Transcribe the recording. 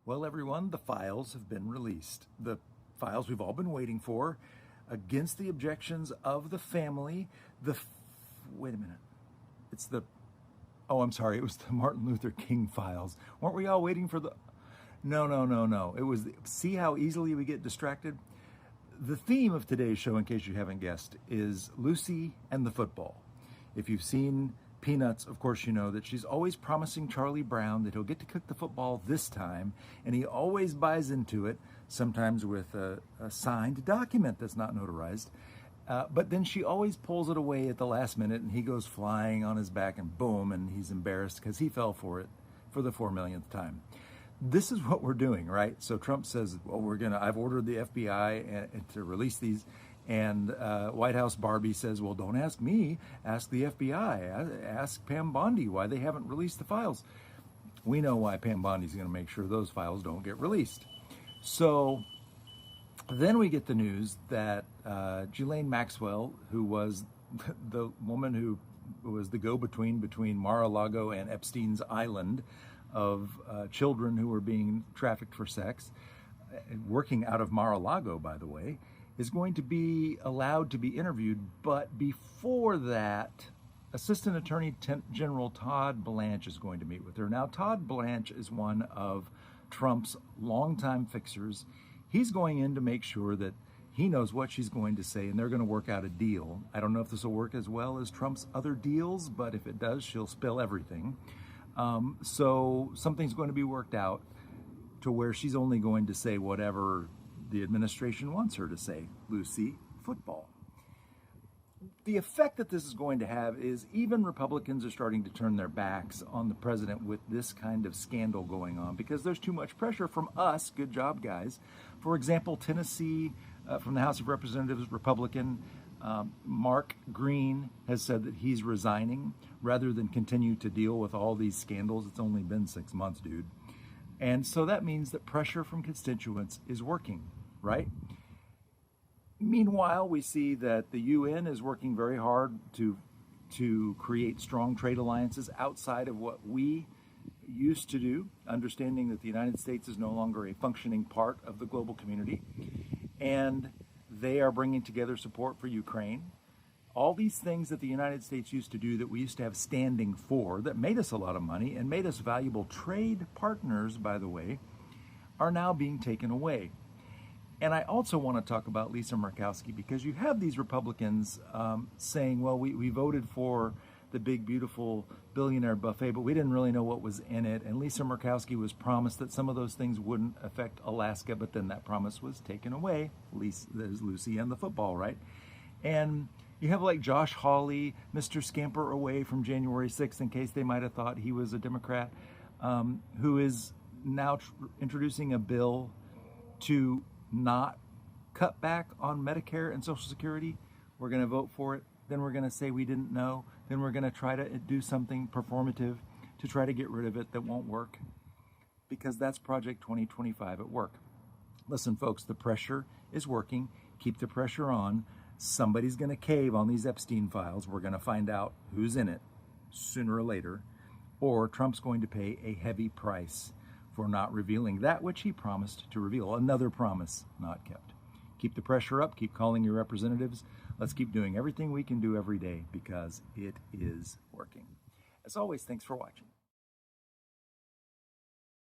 Well, everyone, the files have been released. The files we've all been waiting for, against the objections of the family. Wait a minute. Oh, I'm sorry. It was the Martin Luther King files. Weren't we all waiting for the... No. It was, see how easily we get distracted? The theme of today's show, in case you haven't guessed, is Lucy and the football. If you've seen Peanuts, of course you know that she's always promising Charlie Brown that he'll get to cook the football this time, and he always buys into it, sometimes with a signed document that's not notarized. But then she always pulls it away at the last minute, and he goes flying on his back, and boom, and he's embarrassed because he fell for it for the 4 millionth time. This is what we're doing, right? So Trump says, well, I've ordered the FBI to release these. And White House Barbie says, well, don't ask me, ask the FBI, ask Pam Bondi why they haven't released the files. We know why Pam Bondi's going to make sure those files don't get released. So then we get the news that Ghislaine Maxwell, who was the woman who was the go-between between Mar-a-Lago and Epstein's Island of children who were being trafficked for sex, working out of Mar-a-Lago, by the way, is going to be allowed to be interviewed. But before that, Assistant Attorney General Todd Blanche is going to meet with her. Now, Todd Blanche is one of Trump's longtime fixers. He's going in to make sure that he knows what she's going to say, and they're going to work out a deal. I don't know if this will work as well as Trump's other deals, but if it does, she'll spill everything. So something's going to be worked out to where she's only going to say whatever the administration wants her to say. Lucy, football. The effect that this is going to have is even Republicans are starting to turn their backs on the president with this kind of scandal going on because there's too much pressure from us. Good job, guys. For example, Tennessee, from the House of Representatives, Republican, Mark Green has said that he's resigning rather than continue to deal with all these scandals. It's only been 6 months, dude. And so that means that pressure from constituents is working, right? Meanwhile, we see that the UN is working very hard to create strong trade alliances outside of what we used to do, understanding that the United States is no longer a functioning part of the global community. And they are bringing together support for Ukraine. All these things that the United States used to do that we used to have standing for, that made us a lot of money and made us valuable trade partners, by the way, are now being taken away. And I also want to talk about Lisa Murkowski because you have these Republicans saying, well, we voted for the big, beautiful billionaire buffet, but we didn't really know what was in it. And Lisa Murkowski was promised that some of those things wouldn't affect Alaska, but then that promise was taken away. There's Lucy and the football, right? And you have like Josh Hawley, Mr. Scamper away from January 6th, in case they might have thought he was a Democrat, who is now introducing a bill to not cut back on Medicare and Social Security. We're going to vote for it. Then we're going to say we didn't know. Then we're going to try to do something performative to try to get rid of it that won't work. Because that's Project 2025 at work. Listen, folks, the pressure is working. Keep the pressure on. Somebody's going to cave on these Epstein files. We're going to find out who's in it sooner or later. Or Trump's going to pay a heavy price for not revealing that which he promised to reveal. Another promise not kept. Keep the pressure up. Keep calling your representatives. Let's keep doing everything we can do every day because it is working. As always, thanks for watching.